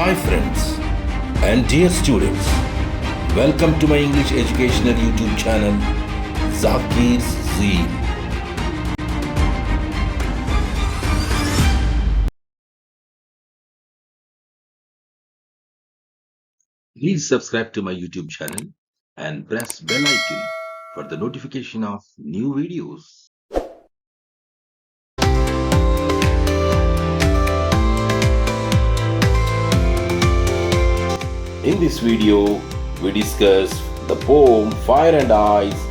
Hi friends and dear students, welcome to my English educational YouTube channel Zakir's Zee. Please subscribe to my YouTube channel and press bell icon for the notification of new videos. In this video, we discuss the poem Fire and Ice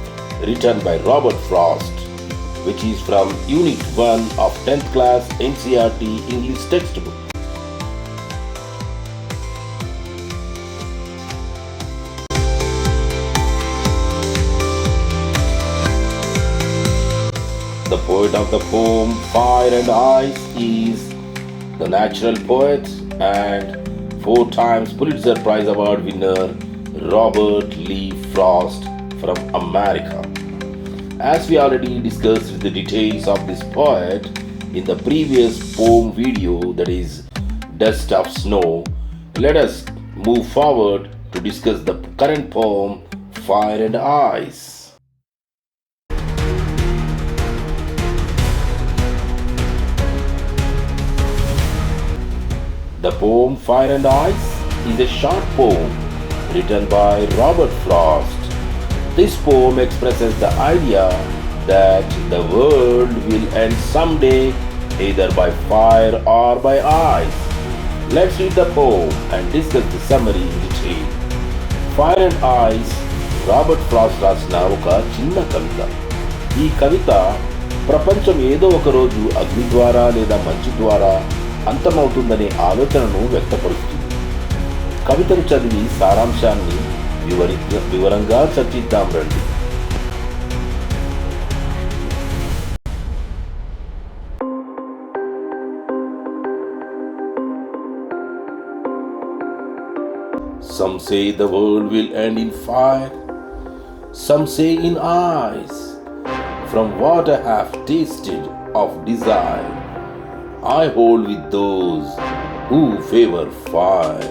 written by Robert Frost, which is from Unit 1 of 10th class NCERT English textbook. The poet of the poem Fire and Ice is the natural poet and 4 times Pulitzer Prize Award winner Robert Lee Frost from America. As we already discussed the details of this poet in the previous poem video, that is Dust of Snow, let us move forward to discuss the current poem Fire and Ice. The poem Fire and Ice is a short poem written by Robert Frost. This poem expresses the idea that the world will end someday either by fire or by ice. Let's read the poem and discuss the summary in detail. Fire and Ice Robert Frost రాసిన ఒక చిన్న కవిత. ఈ కవిత ప్రపంచం ఏదో ఒక రోజు అగ్ని ద్వారా లేదా మంచు ద్వారా అంతమవుతుందనే ఆలోచనను వ్యక్తపరుస్తుంది. కవితను చదివి సారాంశాన్ని వివరంగా చర్చిద్దాం రండి. Some say the world will end in fire, some say in ice. From what I have tasted of desire, I hold with those who favor fire.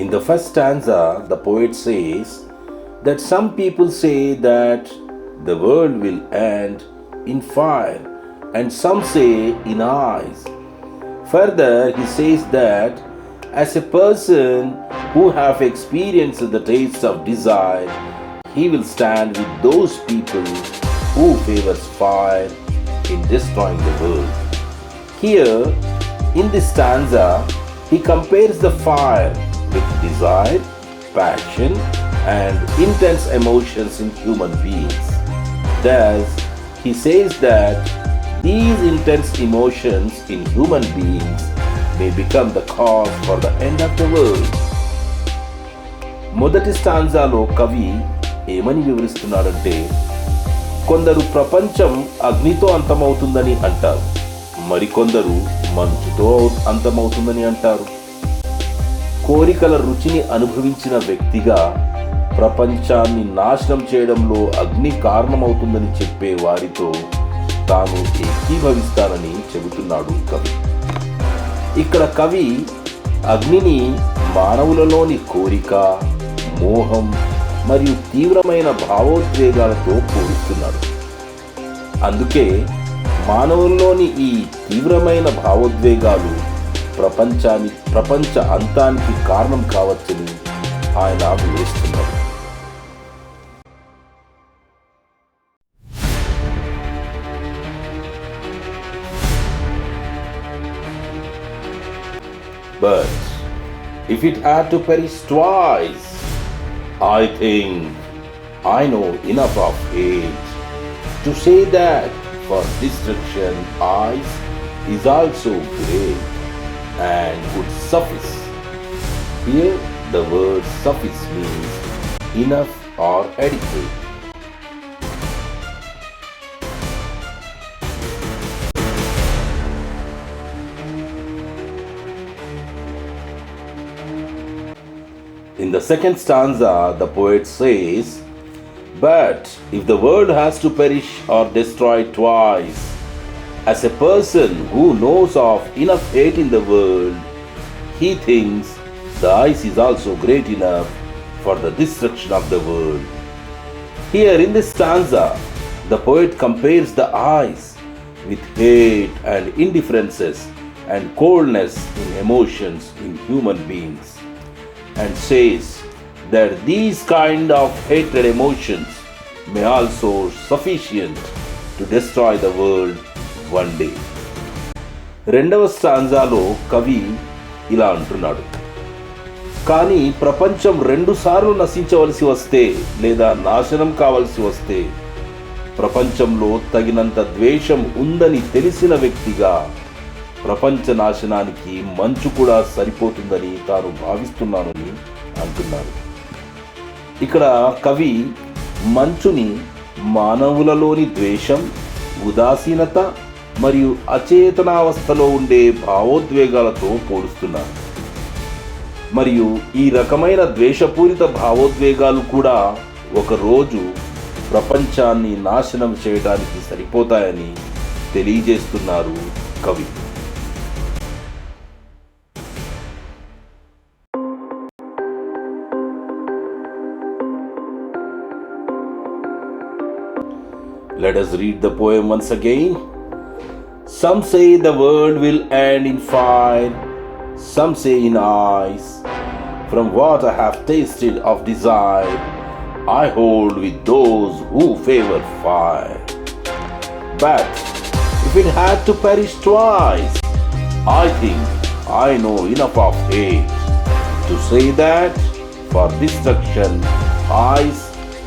In the first stanza, the poet says that some people say that the world will end in fire and some say in ice. Further, he says that as a person who have experienced the taste of desire, he will stand with those people who favors fire in destroying the world. Here, in this stanza, he compares the fire with desire, passion, and intense emotions in human beings. Thus, he says that these intense emotions in human beings may become the cause for the end of the world. మొదటి స్టాంజాలో కవి ఏమని వివరిస్తున్నాడంటే, కొందరు ప్రపంచం అగ్నితో అంతమవుతుందని అంటారు, మరికొందరు మంచుతో అంతమవుతుందని అంటారు. కోరికల రుచిని అనుభవించిన వ్యక్తిగా ప్రపంచాన్ని నాశనం చేయడంలో అగ్ని కారణమవుతుందని చెప్పే వారితో తాను ఏకీభవిస్తానని చెబుతున్నాడు కవి. ఇక్కడ కవి అగ్నిని మానవులలోని కోరిక, మోహం మరియు తీవ్రమైన భావోద్వేగాలతో పోలుస్తున్నాడు. అందుకే మానవుల్లోని ఈ తీవ్రమైన భావోద్వేగాలు ప్రపంచ అంతానికి కారణం కావచ్చని ఆయన వివరిస్తున్నారు. But if it had to perish twice, I think I know enough of hate to say that for destruction ice is also great and would suffice. Here the word suffice means enough or adequate. In In the second stanza, the poet says, "But if the world has to perish or destroy twice, as a person who knows of enough hate in the world, he thinks the ice is also great enough for the destruction of the world." Here in this stanza, the poet compares the ice with hate and indifferences and coldness in emotions in human beings, and says that these kind of hatred emotions may also sufficient to destroy the world one day. రెండవ స్టాంజాలో కవి ఇలా అంటున్నాడు, కానీ ప్రపంచం రెండుసార్లు నశించవలసి వస్తే లేదా నాశనం కావలసి వస్తే ప్రపంచంలో తగినంత ద్వేషం ఉందని తెలిసిన వ్యక్తిగా ప్రపంచ నాశనానికి మంచు కూడా సరిపోతుందని తాను భావిస్తున్నానని అంటున్నారు. ఇక్కడ కవి మంచుని మానవులలోని ద్వేషం, ఉదాసీనత మరియు అచేతనావస్థలో ఉండే భావోద్వేగాలతో పోలుస్తున్నారు. మరియు ఈ రకమైన ద్వేషపూరిత భావోద్వేగాలు కూడా ఒకరోజు ప్రపంచాన్ని నాశనం చేయడానికి సరిపోతాయని తెలియజేస్తున్నారు కవి. Let us read the poem once again. Some say the world will end in fire, some say in ice. From what I have tasted of desire, I hold with those who favor fire. But if it had to perish twice, I think I know enough of hate to say that for destruction ice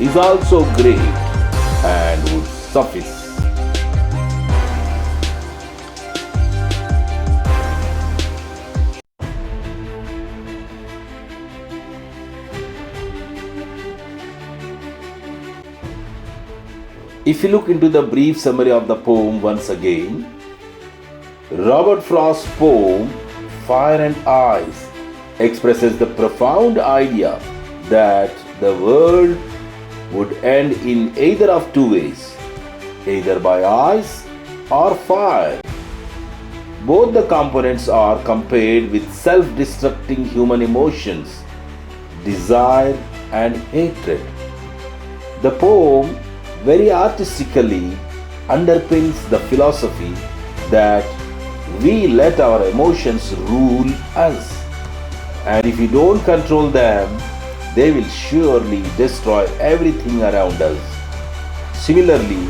is also great and would suffice. If you look into the brief summary of the poem once again, Robert Frost's poem Fire and Ice expresses the profound idea that the world would end in either of two ways, either by ice or fire. Both the components are compared with self-destructing human emotions, desire and hatred. The poem very artistically underpins the philosophy that we let our emotions rule us, and if we don't control them, they will surely destroy everything around us. Similarly,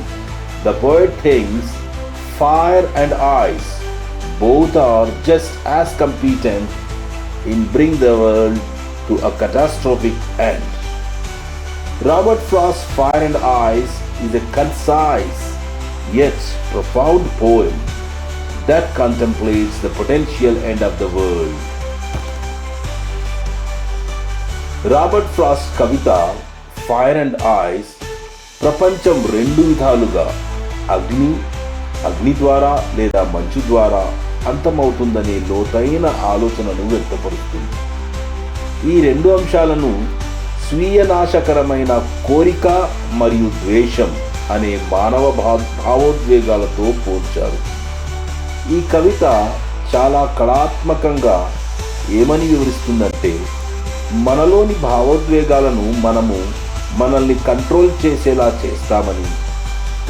the poet thinks fire and ice both are just as competent in bringing the world to a catastrophic end. Robert Frost's Fire and Ice is a concise yet profound poem that contemplates the potential end of the world. Robert Frost Kavitha fire and ice ప్రపంచం రెండు విధాలుగా అగ్ని ద్వారా లేదా మంచు ద్వారా అంతమవుతుందనే లోతైన ఆలోచనను వ్యక్తపరుస్తుంది. ఈ రెండు అంశాలను స్వీయ నాశకరమైన కోరిక మరియు ద్వేషం అనే మానవ భావోద్వేగాలతో పోల్చారు. ఈ కవిత చాలా కళాత్మకంగా ఏమని వివరిస్తుందంటే, మనలోని భావోద్వేగాలను మనల్ని కంట్రోల్ చేసేలా చేస్తామని,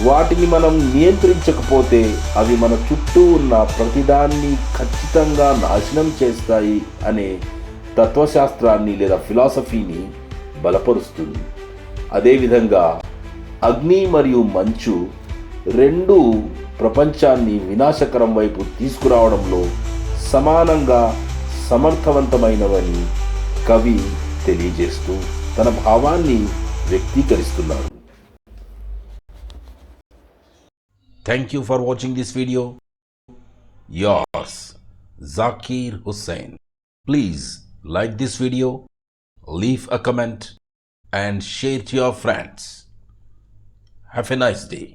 వాటిని మనం నియంత్రించకపోతే అవి మన చుట్టూ ఉన్న ప్రతిదాన్ని ఖచ్చితంగా నాశనం చేస్తాయి అనే తత్వశాస్త్రాన్ని లేదా ఫిలాసఫీని బలపరుస్తుంది. అదేవిధంగా అగ్ని మరియు మంచు రెండు ప్రపంచాన్ని వినాశకరం వైపు తీసుకురావడంలో సమానంగా సమర్థవంతమైనవని కవి తెలియజేస్తూ తన భావాన్ని వ్యక్తీకరిస్తున్నారు. Thank you for watching this video. Yours, Zakir Hussain. Please like this video, leave a comment and share to your friends. Have a nice day.